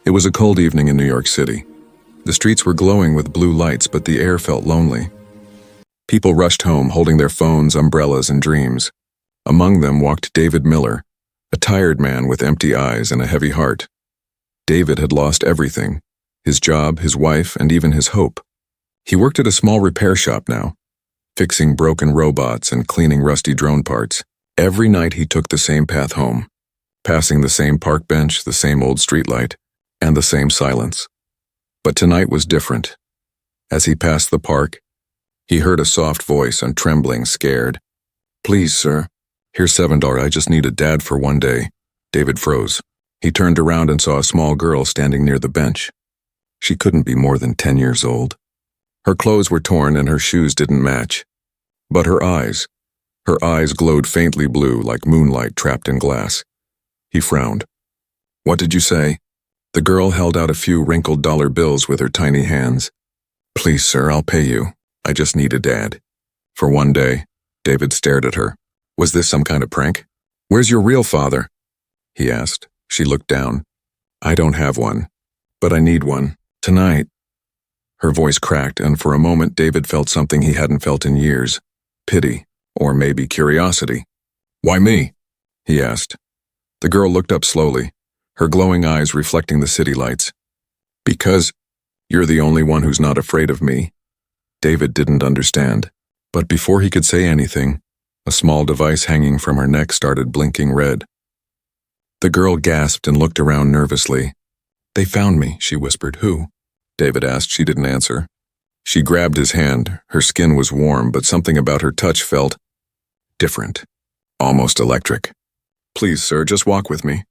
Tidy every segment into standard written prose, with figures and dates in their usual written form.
It was a cold evening in New York City. The streets were glowing with blue lights, but the air felt lonely. People rushed home holding their phones, umbrellas, and dreams. Among them walked David Miller, a tired man with empty eyes and a heavy heart. David had lost everything: his job, his wife, and even his hope. He worked at a small repair shop now, fixing broken robots and cleaning rusty drone parts. Every night he took the same path home, passing the same park bench, the same old streetlight, and the same silence. But tonight was different. As he passed the park, he heard a soft voice and trembling, scared. "Please, sir. Here's $7. I just need a dad for one day." David froze. He turned around and saw a small girl standing near the bench. She couldn't be more than 10 years old. Her clothes were torn and her shoes didn't match. But her eyes glowed faintly blue like moonlight trapped in glass. He frowned. "What did you say?" The girl held out a few wrinkled dollar bills with her tiny hands. "Please, sir, I'll pay you. I just need a dad. For one day." David stared at her. Was this some kind of prank? "Where's your real father?" he asked. She looked down. "I don't have one, but I need one. Tonight." Her voice cracked, and for a moment David felt something he hadn't felt in years. Pity, or maybe curiosity. "Why me?" he asked. The girl looked up slowly, her glowing eyes reflecting the city lights. "Because you're the only one who's not afraid of me." David didn't understand, but before he could say anything, a small device hanging from her neck started blinking red. The girl gasped and looked around nervously. "They found me," she whispered. "Who?" David asked. She didn't answer. She grabbed his hand. Her skin was warm, but something about her touch felt different, almost electric. "Please, sir, just walk with me.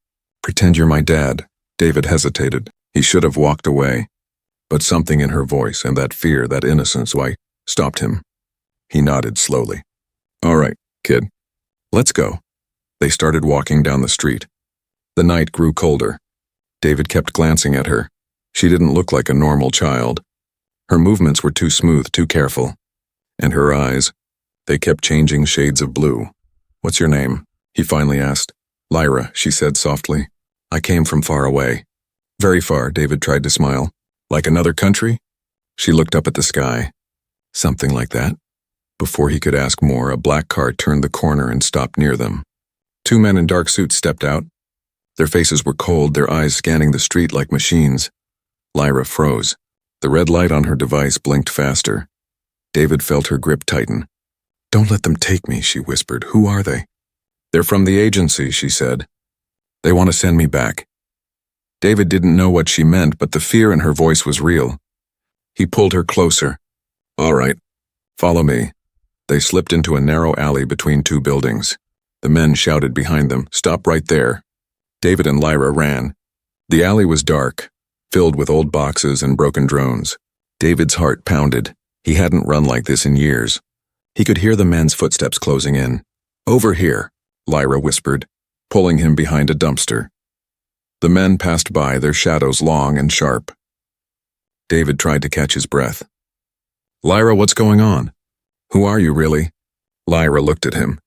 Pretend you're my dad." David hesitated. He should have walked away. But something in her voice and that fear, that innocence, stopped him. He nodded slowly. "All right, kid. Let's go." They started walking down the street. The night grew colder. David kept glancing at her. She didn't look like a normal child. Her movements were too smooth, too careful. And her eyes, they kept changing shades of blue. "What's your name?" he finally asked. "Lyra," she said softly. "I came from far away." "Very far," David tried to smile. "Like another country?" She looked up at the sky. "Something like that." Before he could ask more, a black car turned the corner and stopped near them. Two men in dark suits stepped out. Their faces were cold, their eyes scanning the street like machines. Lyra froze. The red light on her device blinked faster. David felt her grip tighten. "Don't let them take me," she whispered. "Who are they?" "They're from the agency," she said. "They want to send me back." David didn't know what she meant, but the fear in her voice was real. He pulled her closer. "All right, follow me." They slipped into a narrow alley between two buildings. The men shouted behind them, "Stop right there." David and Lyra ran. The alley was dark, filled with old boxes and broken drones. David's heart pounded. He hadn't run like this in years. He could hear the men's footsteps closing in. "Over here," Lyra whispered, pulling him behind a dumpster. The men passed by, their shadows long and sharp. David tried to catch his breath. "Lyra, what's going on? Who are you, really?" Lyra looked at him,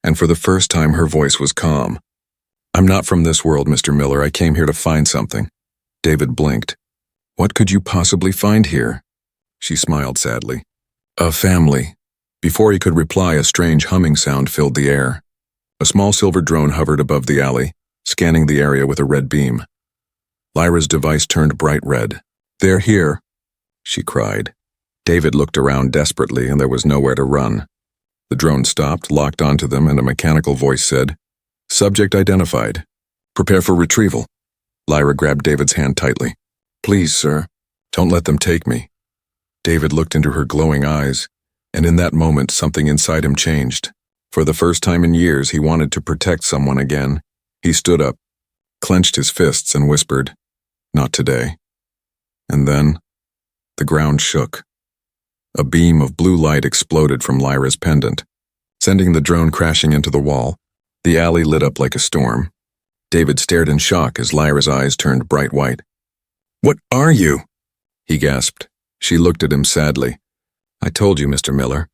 and for the first time her voice was calm. "I'm not from this world, Mr. Miller. I came here to find something." David blinked. "What could you possibly find here?" She smiled sadly. "A family." Before he could reply, a strange humming sound filled the air. A small silver drone hovered above the alley, scanning the area with a red beam. Lyra's device turned bright red. "They're here," she cried. David looked around desperately, and there was nowhere to run. The drone stopped, locked onto them, and a mechanical voice said, "Subject identified. Prepare for retrieval." Lyra grabbed David's hand tightly. "Please, sir, don't let them take me." David looked into her glowing eyes, and in that moment something inside him changed. For the first time in years, he wanted to protect someone again. He stood up, clenched his fists, and whispered, "Not today." And then, the ground shook. A beam of blue light exploded from Lyra's pendant, sending the drone crashing into the wall. The alley lit up like a storm. David stared in shock as Lyra's eyes turned bright white. "What are you?" he gasped. She looked at him sadly. "I told you, Mr. Miller.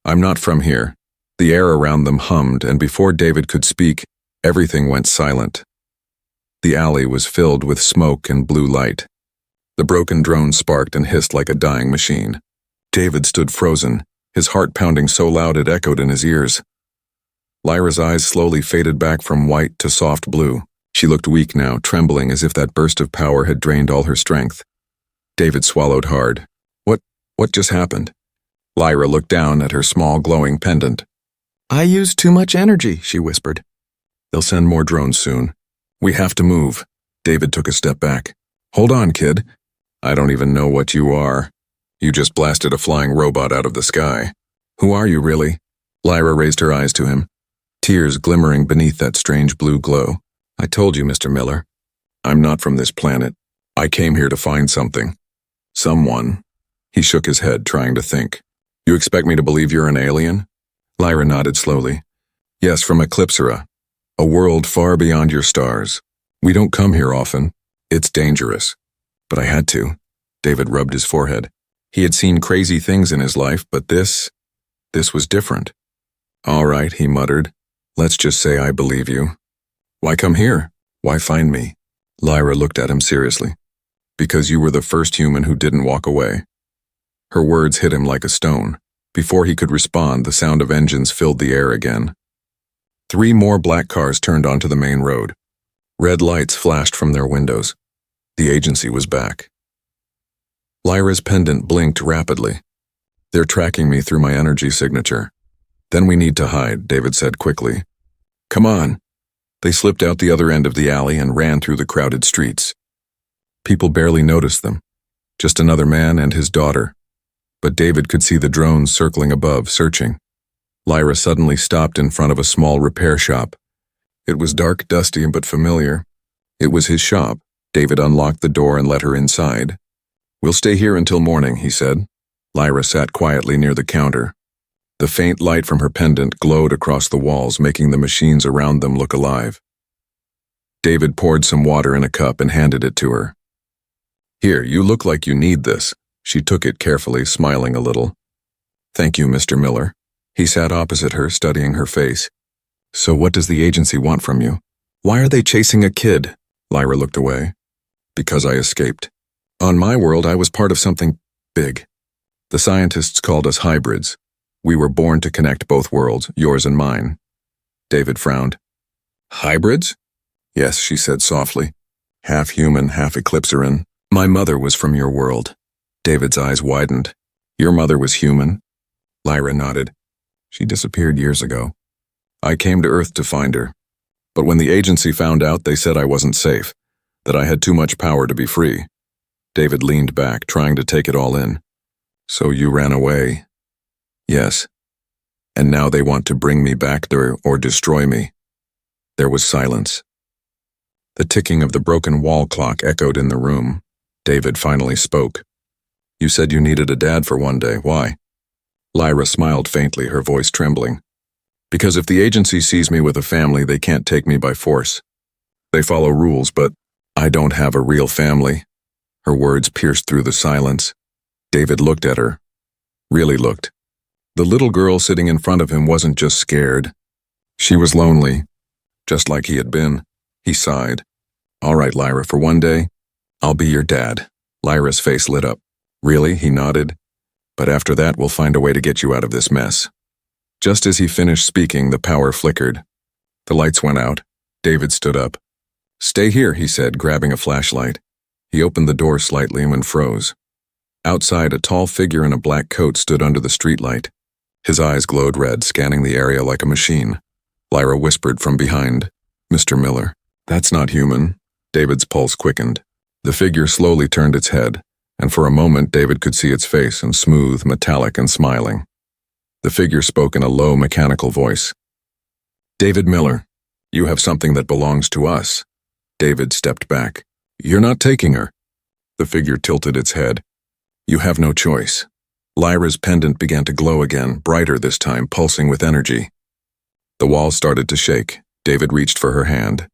I'm not from here." The air around them hummed, and before David could speak, everything went silent. The alley was filled with smoke and blue light. The broken drone sparked and hissed like a dying machine. David stood frozen, his heart pounding so loud it echoed in his ears. Lyra's eyes slowly faded back from white to soft blue. She looked weak now, trembling as if that burst of power had drained all her strength. David swallowed hard. What just happened? Lyra looked down at her small glowing pendant. I used too much energy, she whispered. They'll send more drones soon. We have to move. David took a step back. Hold on, kid. I don't even know what you are. You just blasted a flying robot out of the sky. Who are you, really? Lyra raised her eyes to him, tears glimmering beneath that strange blue glow. I told you, Mr. Miller. I'm not from this planet. I came here to find something. Someone. He shook his head, trying to think. You expect me to believe you're an alien? Lyra nodded slowly. Yes, from Eclipsera. A world far beyond your stars. We don't come here often. It's dangerous. But I had to. David rubbed his forehead. He had seen crazy things in his life, but this was different. All right, he muttered. Let's just say I believe you. Why come here? Why find me? Lyra looked at him seriously. Because you were the first human who didn't walk away. Her words hit him like a stone. Before he could respond, the sound of engines filled the air again. 3 more black cars turned onto the main road. Red lights flashed from their windows. The agency was back. Lyra's pendant blinked rapidly. They're tracking me through my energy signature. Then we need to hide, David said quickly. Come on. They slipped out the other end of the alley and ran through the crowded streets. People barely noticed them. Just another man and his daughter. But David could see the drones circling above, searching. Lyra suddenly stopped in front of a small repair shop. It was dark, dusty, but familiar. It was his shop. David unlocked the door and let her inside. We'll stay here until morning, he said. Lyra sat quietly near the counter. The faint light from her pendant glowed across the walls, making the machines around them look alive. David poured some water in a cup and handed it to her. Here, you look like you need this. She took it carefully, smiling a little. Thank you, Mr. Miller. He sat opposite her, studying her face. So what does the agency want from you? Why are they chasing a kid? Lyra looked away. Because I escaped. On my world, I was part of something big. The scientists called us hybrids. We were born to connect both worlds, yours and mine. David frowned. Hybrids? Yes, she said softly. Half human, half Eclipseran. My mother was from your world. David's eyes widened. Your mother was human? Lyra nodded. She disappeared years ago. I came to Earth to find her. But when the agency found out, they said I wasn't safe, that I had too much power to be free. David leaned back, trying to take it all in. So you ran away? Yes. And now they want to bring me back there or destroy me. There was silence. The ticking of the broken wall clock echoed in the room. David finally spoke. You said you needed a dad for one day. Why? Lyra smiled faintly, her voice trembling. Because if the agency sees me with a family, they can't take me by force. They follow rules, but I don't have a real family. Her words pierced through the silence. David looked at her. Really looked. The little girl sitting in front of him wasn't just scared. She was lonely, just like he had been. He sighed. All right, Lyra, for one day, I'll be your dad. Lyra's face lit up. Really? He nodded. But after that, we'll find a way to get you out of this mess. Just as he finished speaking, the power flickered. The lights went out. David stood up. Stay here, he said, grabbing a flashlight. He opened the door slightly and froze. Outside, a tall figure in a black coat stood under the streetlight. His eyes glowed red, scanning the area like a machine. Lyra whispered from behind, Mr. Miller. That's not human. David's pulse quickened. The figure slowly turned its head, and for a moment David could see its face, and smooth, metallic, and smiling. The figure spoke in a low, mechanical voice. David Miller, you have something that belongs to us. David stepped back. You're not taking her. The figure tilted its head. You have no choice. Lyra's pendant began to glow again, brighter this time, pulsing with energy. The walls started to shake. David reached for her hand.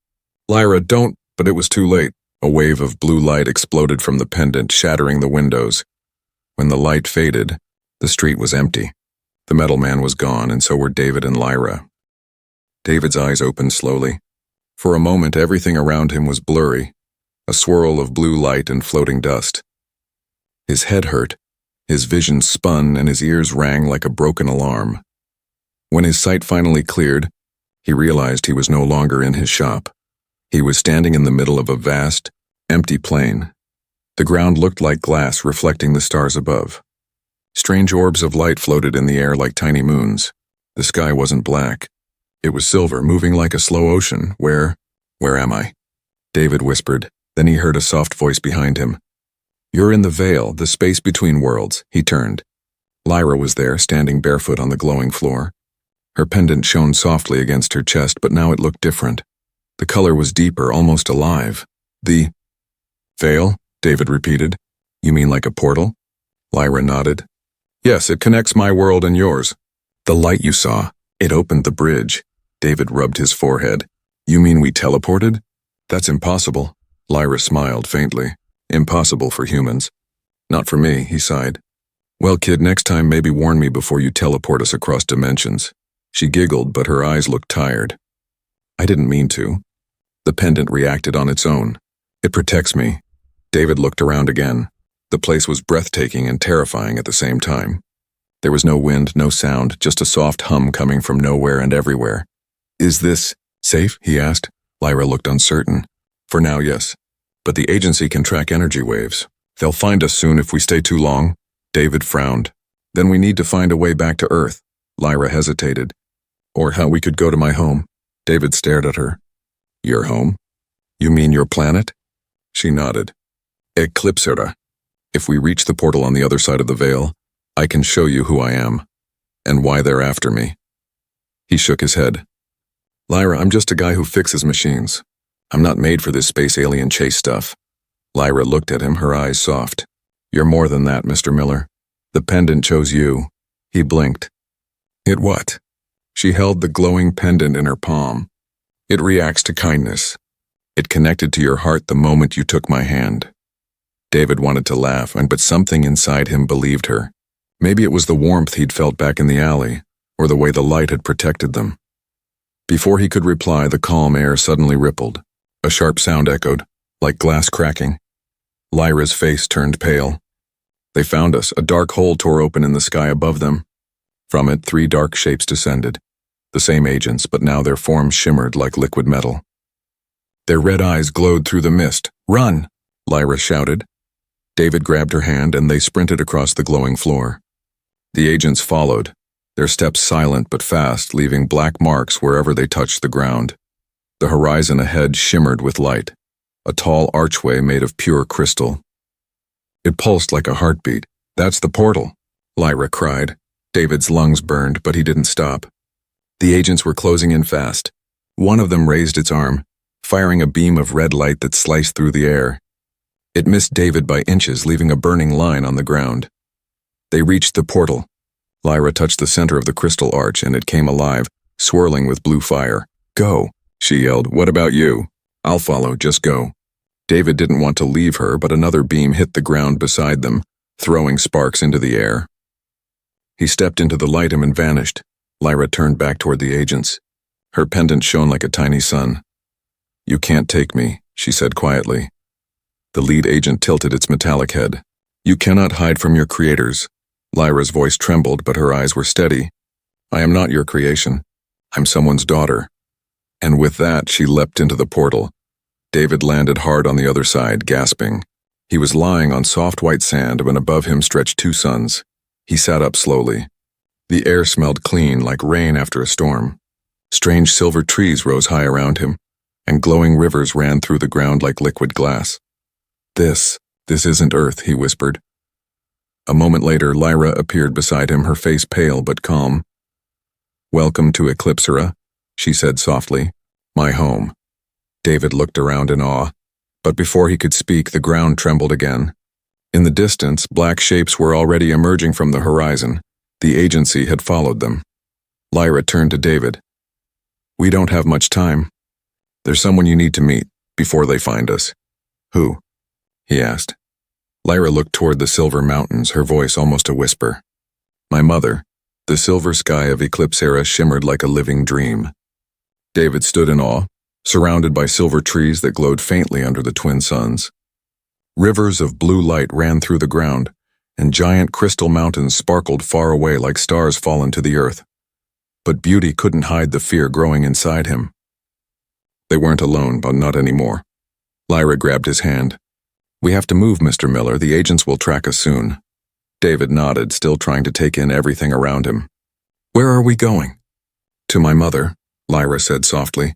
Lyra, don't, but it was too late. A wave of blue light exploded from the pendant, shattering the windows. When the light faded, the street was empty. The metal man was gone, and so were David and Lyra. David's eyes opened slowly. For a moment, everything around him was blurry, a swirl of blue light and floating dust. His head hurt, his vision spun, and his ears rang like a broken alarm. When his sight finally cleared, he realized he was no longer in his shop. He was standing in the middle of a vast, empty plain. The ground looked like glass reflecting the stars above. Strange orbs of light floated in the air like tiny moons. The sky wasn't black. It was silver, moving like a slow ocean. Where am I? David whispered. Then he heard a soft voice behind him. You're in the veil, the space between worlds. He turned. Lyra was there, standing barefoot on the glowing floor. Her pendant shone softly against her chest, but now it looked different. The color was deeper, almost alive. The veil? David repeated. You mean like a portal? Lyra nodded. Yes, it connects my world and yours. The light you saw, it opened the bridge. David rubbed his forehead. You mean we teleported? That's impossible. Lyra smiled faintly. Impossible for humans. Not for me, he sighed. Well, kid, next time maybe warn me before you teleport us across dimensions. She giggled, but her eyes looked tired. I didn't mean to. The pendant reacted on its own. It protects me. David looked around again. The place was breathtaking and terrifying at the same time. There was no wind, no sound, just a soft hum coming from nowhere and everywhere. Is this safe? He asked. Lyra looked uncertain. For now, yes. But the agency can track energy waves. They'll find us soon if we stay too long. David frowned. Then we need to find a way back to Earth. Lyra hesitated. Or how we could go to my home. David stared at her. Your home? You mean your planet? She nodded. Eclipsera. If we reach the portal on the other side of the veil, I can show you who I am, and why they're after me. He shook his head. Lyra, I'm just a guy who fixes machines. I'm not made for this space alien chase stuff. Lyra looked at him, her eyes soft. You're more than that, Mr. Miller. The pendant chose you. He blinked. It what? She held the glowing pendant in her palm. It reacts to kindness. It connected to your heart the moment you took my hand. David wanted to laugh, but something inside him believed her. Maybe it was the warmth he'd felt back in the alley, or the way the light had protected them. Before he could reply, the calm air suddenly rippled. A sharp sound echoed, like glass cracking. Lyra's face turned pale. They found us. A dark hole tore open in the sky above them. From it, 3 dark shapes descended. The same agents, but now their forms shimmered like liquid metal. Their red eyes glowed through the mist. Run! Lyra shouted. David grabbed her hand and they sprinted across the glowing floor. The agents followed, their steps silent but fast, leaving black marks wherever they touched the ground. The horizon ahead shimmered with light, a tall archway made of pure crystal. It pulsed like a heartbeat. That's the portal, Lyra cried. David's lungs burned, but he didn't stop. The agents were closing in fast. One of them raised its arm, firing a beam of red light that sliced through the air. It missed David by inches, leaving a burning line on the ground. They reached the portal. Lyra touched the center of the crystal arch and it came alive, swirling with blue fire. Go, she yelled. What about you? I'll follow, just go. David didn't want to leave her, but another beam hit the ground beside them, throwing sparks into the air. He stepped into the light and vanished. Lyra turned back toward the agents. Her pendant shone like a tiny sun. You can't take me, she said quietly. The lead agent tilted its metallic head. You cannot hide from your creators. Lyra's voice trembled, but her eyes were steady. I am not your creation. I'm someone's daughter. And with that, she leapt into the portal. David landed hard on the other side, gasping. He was lying on soft white sand when above him stretched 2 suns. He sat up slowly. The air smelled clean, like rain after a storm. Strange silver trees rose high around him, and glowing rivers ran through the ground like liquid glass. This isn't Earth, he whispered. A moment later, Lyra appeared beside him, her face pale but calm. Welcome to Eclipsera, she said softly. My home. David looked around in awe, but before he could speak, the ground trembled again. In the distance, black shapes were already emerging from the horizon. The agency had followed them. Lyra turned to David. We don't have much time. There's someone you need to meet before they find us. Who? He asked. Lyra looked toward the silver mountains, her voice almost a whisper. My mother. The silver sky of Eclipsera shimmered like a living dream. David stood in awe. surrounded by silver trees that glowed faintly under the twin suns. Rivers of blue light ran through the ground, and giant crystal mountains sparkled far away like stars fallen to the earth. But beauty couldn't hide the fear growing inside him. They weren't alone, but not anymore. Lyra grabbed his hand. "We have to move, Mr. Miller. The agents will track us soon." David nodded, still trying to take in everything around him. "Where are we going?" "To my mother," Lyra said softly.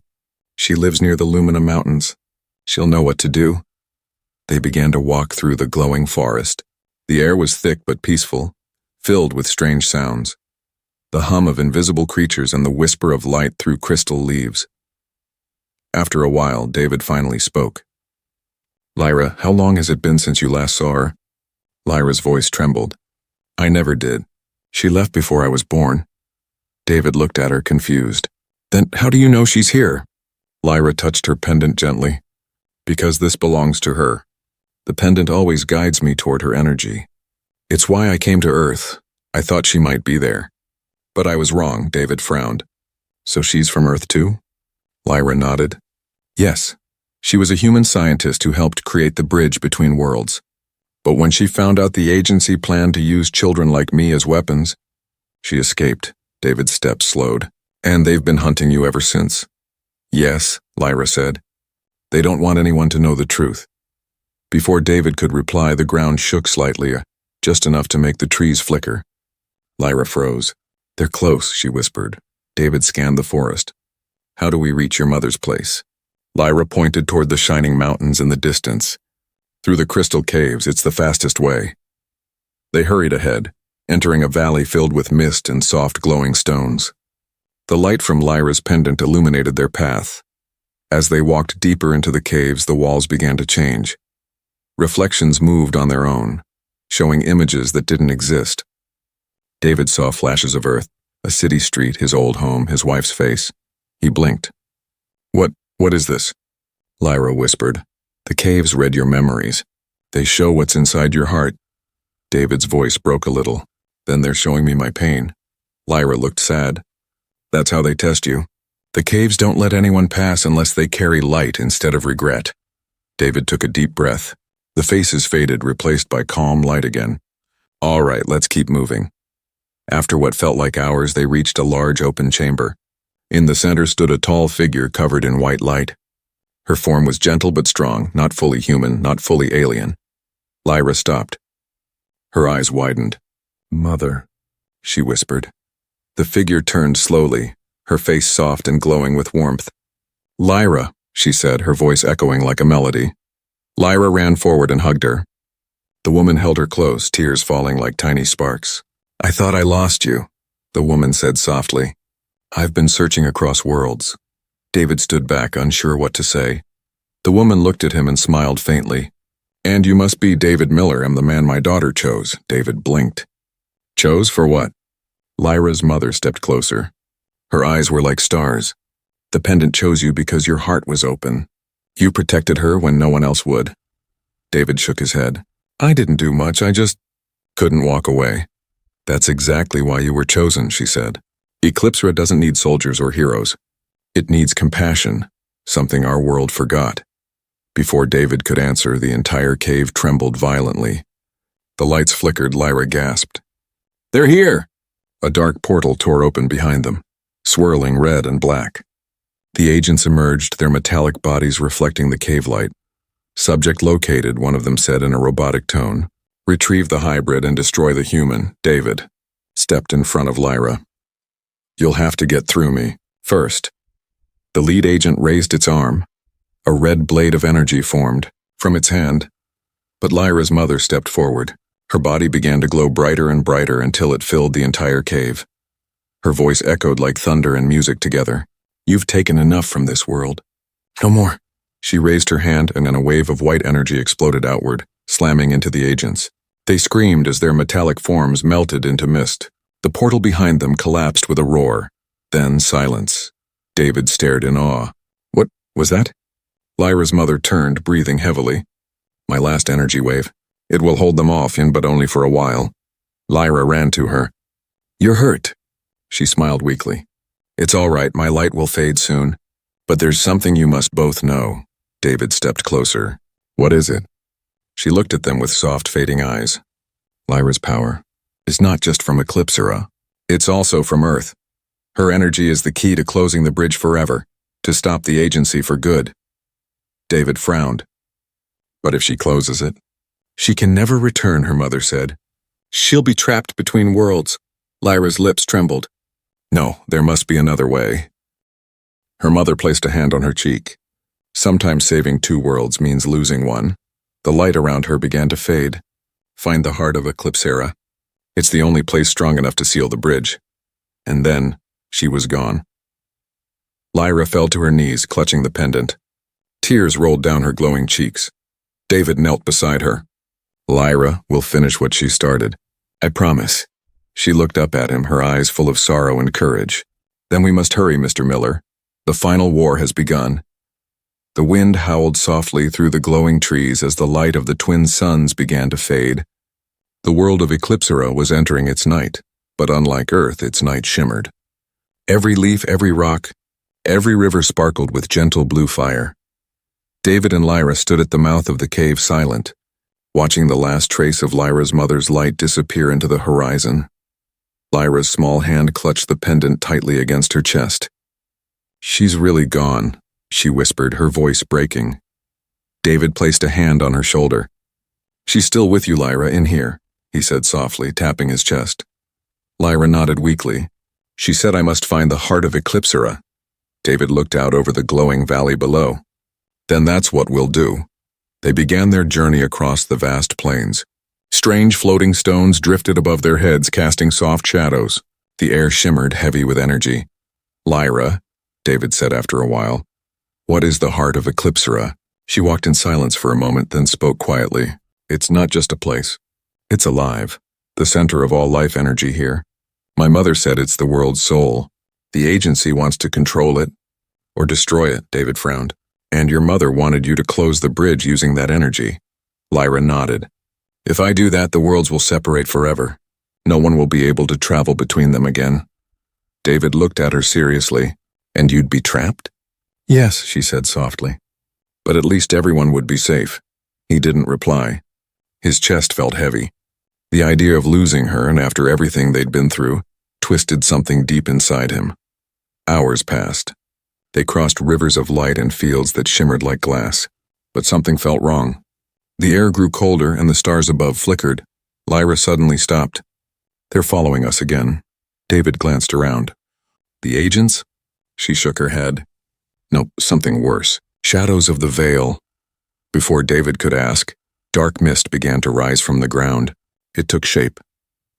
"She lives near the Lumina Mountains. She'll know what to do." They began to walk through the glowing forest. The air was thick but peaceful, filled with strange sounds. The hum of invisible creatures and the whisper of light through crystal leaves. After a while, David finally spoke. "Lyra, how long has it been since you last saw her?" Lyra's voice trembled. "I never did. She left before I was born." David looked at her, confused. "Then how do you know she's here?" Lyra touched her pendant gently. "Because this belongs to her. The pendant always guides me toward her energy. It's why I came to Earth. I thought she might be there. But I was wrong," David frowned. "So she's from Earth too?" Lyra nodded. "Yes. She was a human scientist who helped create the bridge between worlds. But when she found out the agency planned to use children like me as weapons, she escaped." David's steps slowed. "And they've been hunting you ever since?" "Yes," Lyra said. "They don't want anyone to know the truth." Before David could reply, the ground shook slightly, just enough to make the trees flicker. Lyra froze. "They're close," she whispered. David scanned the forest. "How do we reach your mother's place?" Lyra pointed toward the shining mountains in the distance. "Through the crystal caves, it's the fastest way." They hurried ahead, entering a valley filled with mist and soft glowing stones. The light from Lyra's pendant illuminated their path. As they walked deeper into the caves, the walls began to change. Reflections moved on their own, showing images that didn't exist. David saw flashes of Earth, a city street, his old home, his wife's face. He blinked. What is this?" Lyra whispered. "The caves read your memories. They show what's inside your heart." David's voice broke a little. "Then they're showing me my pain." Lyra looked sad. "That's how they test you. The caves don't let anyone pass unless they carry light instead of regret." David took a deep breath. The faces faded, replaced by calm light again. "All right, let's keep moving." After what felt like hours, they reached a large open chamber. In the center stood a tall figure covered in white light. Her form was gentle but strong, not fully human, not fully alien. Lyra stopped. Her eyes widened. "Mother," she whispered. The figure turned slowly, her face soft and glowing with warmth. "Lyra," she said, her voice echoing like a melody. Lyra ran forward and hugged her. The woman held her close, tears falling like tiny sparks. "I thought I lost you," the woman said softly. "I've been searching across worlds." David stood back, unsure what to say. The woman looked at him and smiled faintly. "And you must be David Miller. I'm the man my daughter chose." David blinked. "Chose for what?" Lyra's mother stepped closer. Her eyes were like stars. "The pendant chose you because your heart was open. You protected her when no one else would." David shook his head. "I didn't do much, I just couldn't walk away." "That's exactly why you were chosen," she said. "Eclipsra doesn't need soldiers or heroes. It needs compassion, something our world forgot." Before David could answer, the entire cave trembled violently. The lights flickered. Lyra gasped. "They're here!" A dark portal tore open behind them, swirling red and black. The agents emerged, their metallic bodies reflecting the cave light. "Subject located," one of them said in a robotic tone. "Retrieve the hybrid and destroy the human." David stepped in front of Lyra. "You'll have to get through me first." The lead agent raised its arm. A red blade of energy formed from its hand. But Lyra's mother stepped forward. Her body began to glow brighter and brighter until it filled the entire cave. Her voice echoed like thunder and music together. "You've taken enough from this world. No more." She raised her hand, and then a wave of white energy exploded outward, slamming into the agents. They screamed as their metallic forms melted into mist. The portal behind them collapsed with a roar. Then silence. David stared in awe. "What was that?" Lyra's mother turned, breathing heavily. "My last energy wave. It will hold them off but only for a while." Lyra ran to her. "You're hurt." She smiled weakly. "It's all right, my light will fade soon." But there's something you must both know. David stepped closer. What is it? She looked at them with soft, fading eyes. Lyra's power is not just from Eclipsera. It's also from Earth. Her energy is the key to closing the bridge forever, to stop the agency for good. David frowned. But if she closes it? She can never return, her mother said. She'll be trapped between worlds. Lyra's lips trembled. No, there must be another way. Her mother placed a hand on her cheek. Sometimes saving two worlds means losing one. The light around her began to fade. Find the heart of Eclipsera. It's the only place strong enough to seal the bridge. And then, she was gone. Lyra fell to her knees, clutching the pendant. Tears rolled down her glowing cheeks. David knelt beside her. Lyra will finish what she started. I promise. She looked up at him, her eyes full of sorrow and courage. Then we must hurry, Mr. Miller. The final war has begun. The wind howled softly through the glowing trees as the light of the twin suns began to fade. The world of Eclipsera was entering its night, but unlike Earth, its night shimmered. Every leaf, every rock, every river sparkled with gentle blue fire. David and Lyra stood at the mouth of the cave silent, watching the last trace of Lyra's mother's light disappear into the horizon. Lyra's small hand clutched the pendant tightly against her chest. She's really gone, she whispered, her voice breaking. David placed a hand on her shoulder. She's still with you, Lyra, in here, he said softly, tapping his chest. Lyra nodded weakly. She said I must find the heart of Eclipsera. David looked out over the glowing valley below. Then that's what we'll do. They began their journey across the vast plains. Strange floating stones drifted above their heads, casting soft shadows. The air shimmered, heavy with energy. Lyra, David said after a while, what is the heart of Eclipsera? She walked in silence for a moment, then spoke quietly. It's not just a place. It's alive, the center of all life energy here. My mother said it's the world's soul. The agency wants to control it, or destroy it, David frowned. And your mother wanted you to close the bridge using that energy. Lyra nodded. If I do that, the worlds will separate forever. No one will be able to travel between them again. David looked at her seriously. And you'd be trapped? Yes, she said softly. But at least everyone would be safe. He didn't reply. His chest felt heavy. The idea of losing her, and after everything they'd been through, twisted something deep inside him. Hours passed. They crossed rivers of light and fields that shimmered like glass. But something felt wrong. The air grew colder and the stars above flickered. Lyra suddenly stopped. They're following us again. David glanced around. The agents? She shook her head. No, something worse. Shadows of the veil. Before David could ask, dark mist began to rise from the ground. It took shape.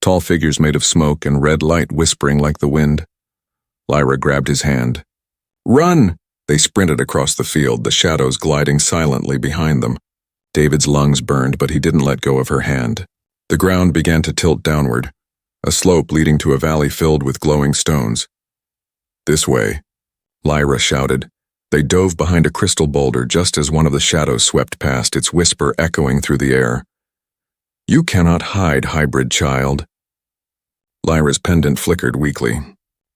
Tall figures made of smoke and red light whispering like the wind. Lyra grabbed his hand. Run! They sprinted across the field, the shadows gliding silently behind them. David's lungs burned, but he didn't let go of her hand. The ground began to tilt downward, a slope leading to a valley filled with glowing stones. This way, Lyra shouted. They dove behind a crystal boulder just as one of the shadows swept past, its whisper echoing through the air. You cannot hide, hybrid child. Lyra's pendant flickered weakly.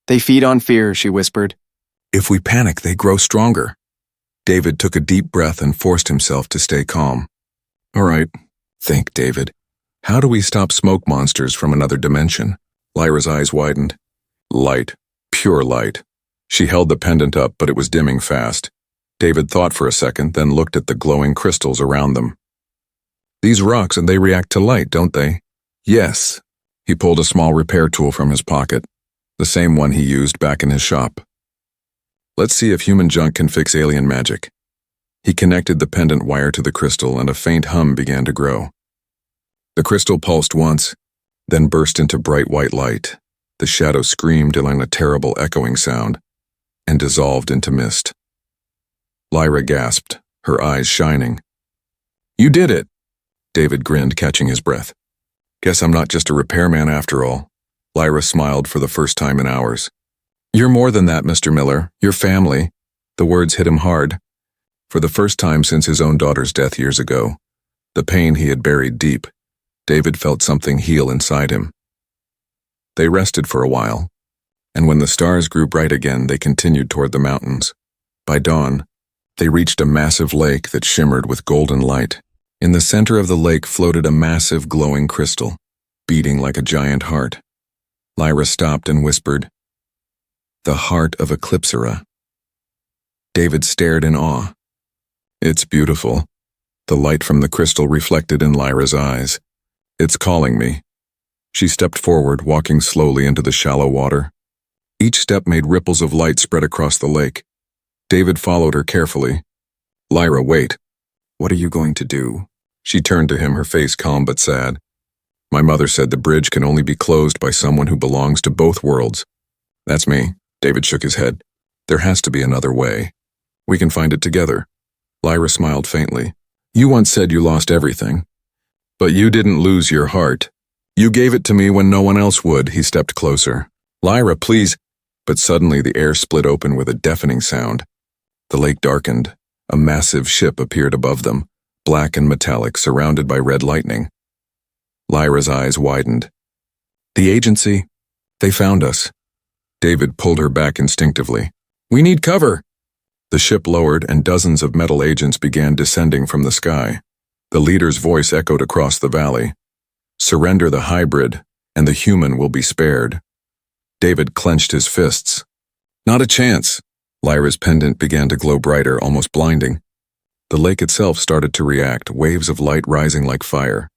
They feed on fear, she whispered. If we panic, they grow stronger. David took a deep breath and forced himself to stay calm. All right, think, David. How do we stop smoke monsters from another dimension? Lyra's eyes widened. Light. Pure light. She held the pendant up, but it was dimming fast. David thought for a second, then looked at the glowing crystals around them. These rocks, and they react to light, don't they? Yes. He pulled a small repair tool from his pocket, the same one he used back in his shop. Let's see if human junk can fix alien magic. He connected the pendant wire to the crystal, and a faint hum began to grow. The crystal pulsed once, then burst into bright white light. The shadow screamed in a terrible echoing sound, and dissolved into mist. Lyra gasped, her eyes shining. You did it! David grinned, catching his breath. Guess I'm not just a repairman after all. Lyra smiled for the first time in hours. You're more than that, Mr. Miller. You're family. The words hit him hard. For the first time since his own daughter's death years ago, the pain he had buried deep, David felt something heal inside him. They rested for a while, and when the stars grew bright again, they continued toward the mountains. By dawn, they reached a massive lake that shimmered with golden light. In the center of the lake floated a massive glowing crystal, beating like a giant heart. Lyra stopped and whispered, "The heart of Eclipsera." David stared in awe. "It's beautiful." The light from the crystal reflected in Lyra's eyes. "It's calling me." She stepped forward, walking slowly into the shallow water. Each step made ripples of light spread across the lake. David followed her carefully. "Lyra, wait. What are you going to do?" She turned to him, her face calm but sad. "My mother said the bridge can only be closed by someone who belongs to both worlds." "That's me." David shook his head. "There has to be another way. We can find it together." Lyra smiled faintly. "You once said you lost everything. But you didn't lose your heart. You gave it to me when no one else would." He stepped closer. "Lyra, please." But suddenly the air split open with a deafening sound. The lake darkened. A massive ship appeared above them, black and metallic, surrounded by red lightning. Lyra's eyes widened. "The agency. They found us." David pulled her back instinctively. "We need cover." The ship lowered and dozens of metal agents began descending from the sky. The leader's voice echoed across the valley. "Surrender the hybrid, and the human will be spared." David clenched his fists. "Not a chance." Lyra's pendant began to glow brighter, almost blinding. The lake itself started to react, waves of light rising like fire.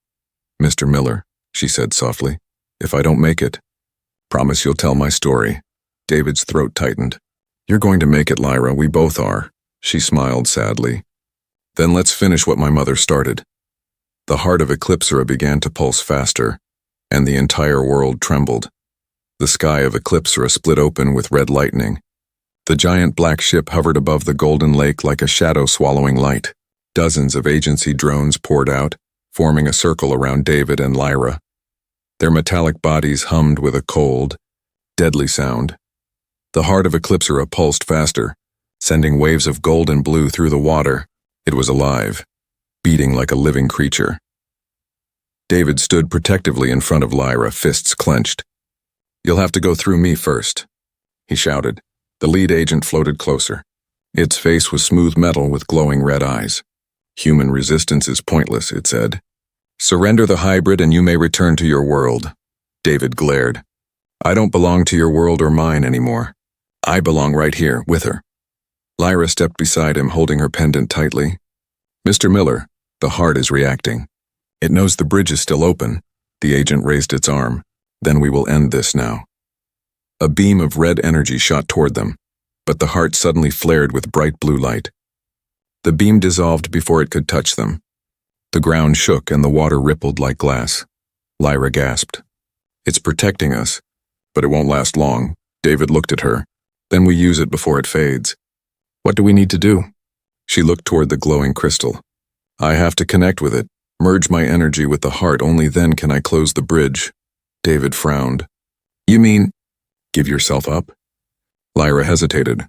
"Mr. Miller," she said softly, "if I don't make it, promise you'll tell my story." David's throat tightened. "You're going to make it, Lyra, we both are." She smiled sadly. "Then let's finish what my mother started." The heart of Eclipsera began to pulse faster, and the entire world trembled. The sky of Eclipsera split open with red lightning. The giant black ship hovered above the golden lake like a shadow swallowing light. Dozens of agency drones poured out, forming a circle around David and Lyra. Their metallic bodies hummed with a cold, deadly sound. The heart of Eclipsera pulsed faster, sending waves of gold and blue through the water. It was alive, beating like a living creature. David stood protectively in front of Lyra, fists clenched. "You'll have to go through me first," he shouted. The lead agent floated closer. Its face was smooth metal with glowing red eyes. "Human resistance is pointless," it said. "Surrender the hybrid and you may return to your world." David glared. "I don't belong to your world or mine anymore. I belong right here, with her." Lyra stepped beside him, holding her pendant tightly. "Mr. Miller, the heart is reacting. It knows the bridge is still open." The agent raised its arm. "Then we will end this now." A beam of red energy shot toward them, but the heart suddenly flared with bright blue light. The beam dissolved before it could touch them. The ground shook and the water rippled like glass. Lyra gasped. "It's protecting us, but it won't last long." David looked at her. "Then we use it before it fades." "What do we need to do?" She looked toward the glowing crystal. "I have to connect with it, merge my energy with the heart, only then can I close the bridge." David frowned. "You mean, give yourself up?" Lyra hesitated.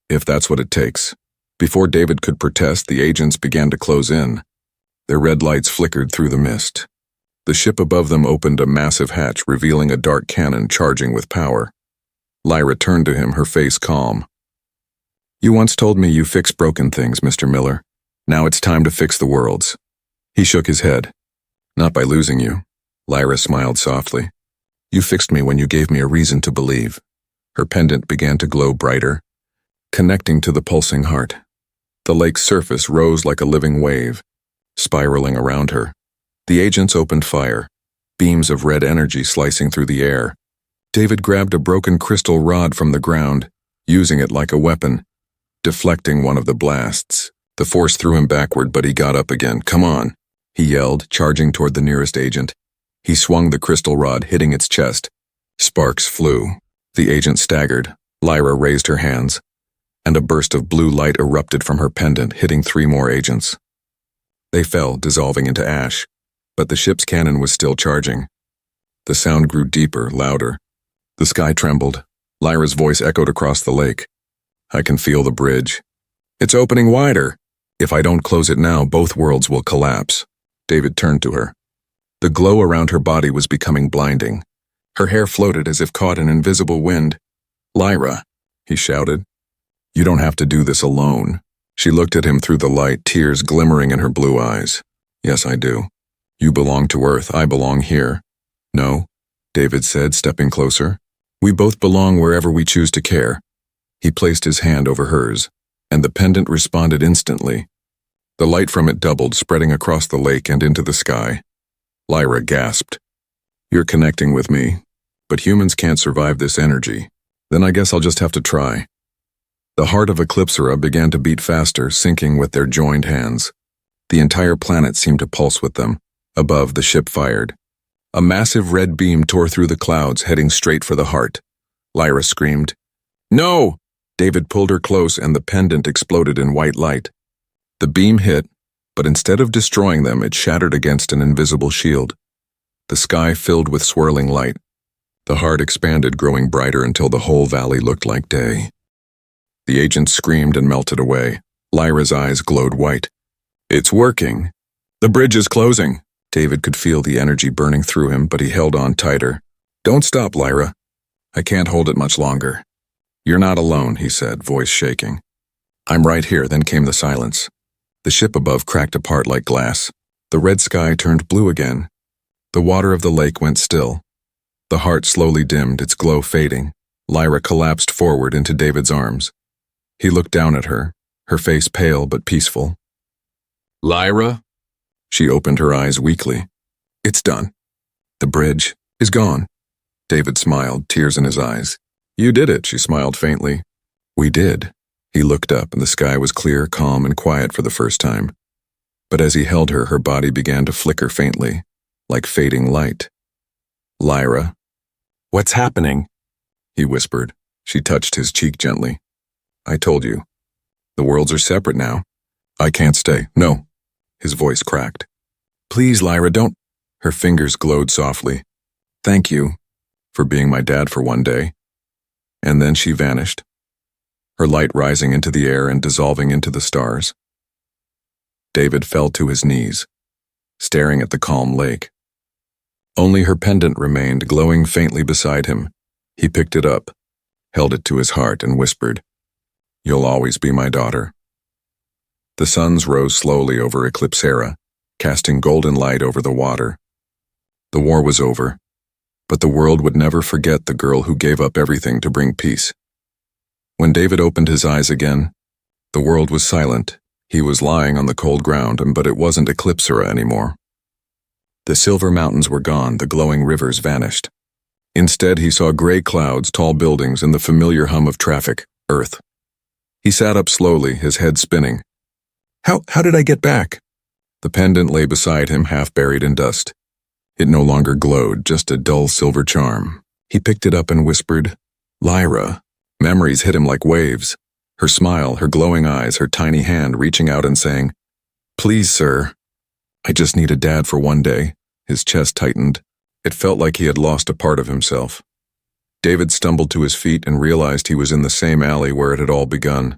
"If that's what it takes." Before David could protest, the agents began to close in. Their red lights flickered through the mist. The ship above them opened a massive hatch, revealing a dark cannon charging with power. Lyra turned to him, her face calm. "You once told me you fix broken things, Mr. Miller. Now it's time to fix the worlds." He shook his head. "Not by losing you." Lyra smiled softly. "You fixed me when you gave me a reason to believe." Her pendant began to glow brighter, connecting to the pulsing heart. The lake's surface rose like a living wave, spiraling around her. The agents opened fire, beams of red energy slicing through the air. David grabbed a broken crystal rod from the ground, using it like a weapon, deflecting one of the blasts. The force threw him backward, but he got up again. "Come on," he yelled, charging toward the nearest agent. He swung the crystal rod, hitting its chest. Sparks flew. The agent staggered. Lyra raised her hands, and a burst of blue light erupted from her pendant, hitting 3 more agents. They fell, dissolving into ash, but the ship's cannon was still charging. The sound grew deeper, louder. The sky trembled. Lyra's voice echoed across the lake. "I can feel the bridge. It's opening wider. If I don't close it now, both worlds will collapse." David turned to her. The glow around her body was becoming blinding. Her hair floated as if caught in invisible wind. "Lyra," he shouted. You don't have to do this alone. She looked at him through the light, tears glimmering in her blue eyes. Yes, I do. You belong to Earth, I belong here. No, David said, stepping closer. We both belong wherever we choose to care. He placed his hand over hers, and the pendant responded instantly. The light from it doubled, spreading across the lake and into the sky. Lyra gasped. You're connecting with me, but humans can't survive this energy. Then I guess I'll just have to try. The heart of Eclipsera began to beat faster, syncing with their joined hands. The entire planet seemed to pulse with them. Above, the ship fired. A massive red beam tore through the clouds, heading straight for the heart. Lyra screamed. No! David pulled her close, and the pendant exploded in white light. The beam hit, but instead of destroying them, it shattered against an invisible shield. The sky filled with swirling light. The heart expanded, growing brighter until the whole valley looked like day. The agent screamed and melted away. Lyra's eyes glowed white. It's working. The bridge is closing. David could feel the energy burning through him, but he held on tighter. Don't stop, Lyra. I can't hold it much longer. You're not alone, he said, voice shaking. I'm right here. Then came the silence. The ship above cracked apart like glass. The red sky turned blue again. The water of the lake went still. The heart slowly dimmed, its glow fading. Lyra collapsed forward into David's arms. He looked down at her, her face pale but peaceful. Lyra? She opened her eyes weakly. It's done. The bridge is gone. David smiled, tears in his eyes. You did it, she smiled faintly. We did. He looked up, and the sky was clear, calm, and quiet for the first time. But as he held her, her body began to flicker faintly, like fading light. Lyra. What's happening? He whispered. She touched his cheek gently. I told you. The worlds are separate now. I can't stay. No. His voice cracked. Please, Lyra, don't. Her fingers glowed softly. Thank you for being my dad for one day. And then she vanished, her light rising into the air and dissolving into the stars. David fell to his knees, staring at the calm lake. Only her pendant remained, glowing faintly beside him. He picked it up, held it to his heart, and whispered, You'll always be my daughter. The suns rose slowly over Eclipsera, casting golden light over the water. The war was over, but the world would never forget the girl who gave up everything to bring peace. When David opened his eyes again, the world was silent. He was lying on the cold ground, but it wasn't Eclipsera anymore. The silver mountains were gone, the glowing rivers vanished. Instead, he saw gray clouds, tall buildings, and the familiar hum of traffic, Earth. He sat up slowly, his head spinning. How did I get back? The pendant lay beside him, half buried in dust. It no longer glowed, just a dull silver charm. He picked it up and whispered, Lyra. Memories hit him like waves. Her smile, her glowing eyes, her tiny hand reaching out and saying, Please, sir. I just need a dad for one day. His chest tightened. It felt like he had lost a part of himself. David stumbled to his feet and realized he was in the same alley where it had all begun.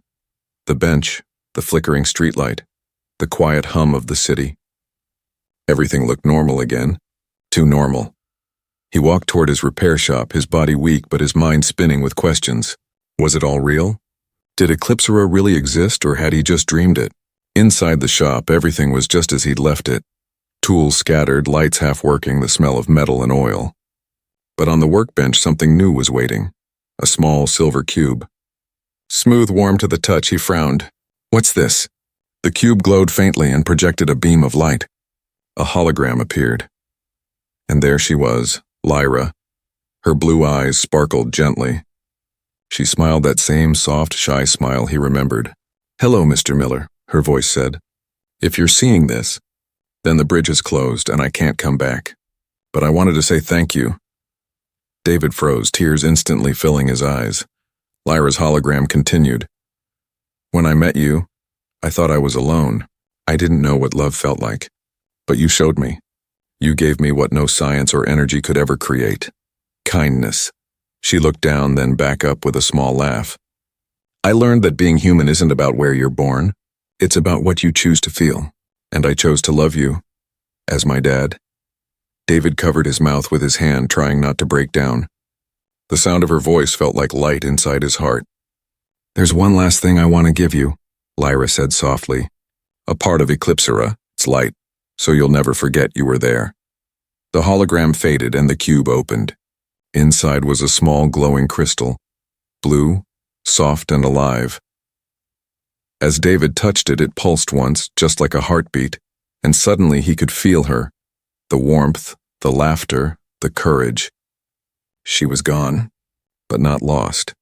The bench, the flickering streetlight, the quiet hum of the city. Everything looked normal again. Too normal. He walked toward his repair shop, his body weak but his mind spinning with questions. Was it all real? Did Eclipsera really exist, or had he just dreamed it? Inside the shop, everything was just as he'd left it. Tools scattered, lights half working, the smell of metal and oil. But on the workbench, something new was waiting. A small silver cube. Smooth, warm to the touch, he frowned. What's this? The cube glowed faintly and projected a beam of light. A hologram appeared. And there she was, Lyra. Her blue eyes sparkled gently. She smiled that same soft, shy smile he remembered. Hello, Mr. Miller, her voice said. If you're seeing this, then the bridge is closed and I can't come back. But I wanted to say thank you. David froze, tears instantly filling his eyes. Lyra's hologram continued. When I met you, I thought I was alone. I didn't know what love felt like. But you showed me. You gave me what no science or energy could ever create. Kindness. She looked down, then back up with a small laugh. I learned that being human isn't about where you're born. It's about what you choose to feel. And I chose to love you. As my dad. David covered his mouth with his hand, trying not to break down. The sound of her voice felt like light inside his heart. There's one last thing I want to give you, Lyra said softly. A part of Eclipsera, its light, so you'll never forget you were there. The hologram faded and the cube opened. Inside was a small glowing crystal, blue, soft and alive. As David touched it, it pulsed once, just like a heartbeat, and suddenly he could feel her. The warmth, the laughter, the courage. She was gone, but not lost.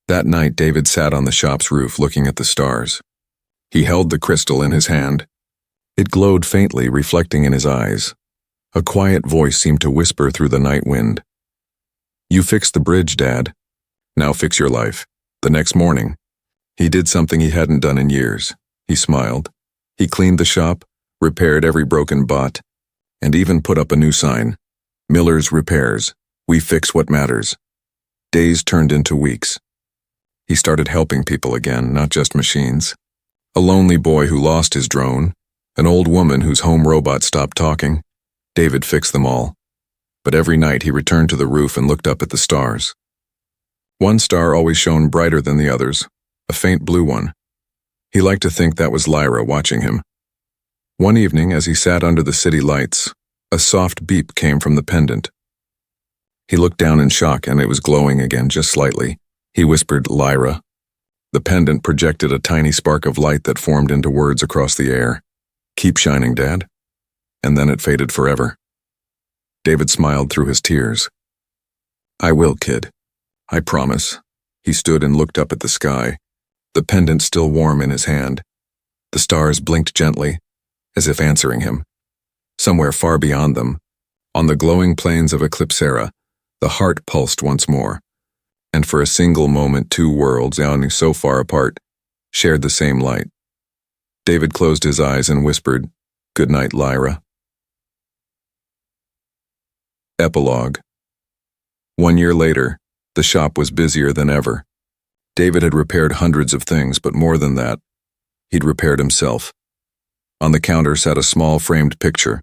That night, David sat on the shop's roof looking at the stars. He held the crystal in his hand. It glowed faintly, reflecting in his eyes. A quiet voice seemed to whisper through the night wind. You fixed the bridge, Dad. Now fix your life. The next morning, he did something he hadn't done in years. He smiled. He cleaned the shop, repaired every broken bot, and even put up a new sign. Miller's Repairs. We fix what matters. Days turned into weeks. He started helping people again, not just machines. A lonely boy who lost his drone, an old woman whose home robot stopped talking. David fixed them all. But every night he returned to the roof and looked up at the stars. One star always shone brighter than the others, a faint blue one. He liked to think that was Lyra watching him. One evening, as he sat under the city lights, a soft beep came from the pendant. He looked down in shock, and it was glowing again, just slightly. He whispered, Lyra. The pendant projected a tiny spark of light that formed into words across the air. Keep shining, Dad. And then it faded forever. David smiled through his tears. I will, kid. I promise. He stood and looked up at the sky, the pendant still warm in his hand. The stars blinked gently, as if answering him. Somewhere far beyond them, on the glowing plains of Eclipsera, the heart pulsed once more. And for a single moment, two worlds, sounding so far apart, shared the same light. David closed his eyes and whispered, Good night, Lyra. Epilogue. 1 year later, the shop was busier than ever. David had repaired hundreds of things, but more than that, he'd repaired himself. On the counter sat a small framed picture,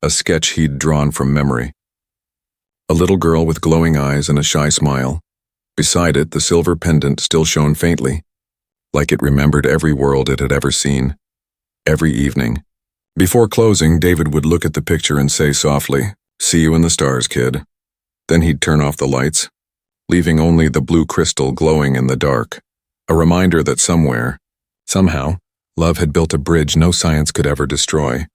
a sketch he'd drawn from memory. A little girl with glowing eyes and a shy smile. Beside it, the silver pendant still shone faintly, like it remembered every world it had ever seen. Every evening. Before closing, David would look at the picture and say softly, See you in the stars, kid. Then he'd turn off the lights, leaving only the blue crystal glowing in the dark, a reminder that somewhere, somehow, love had built a bridge no science could ever destroy.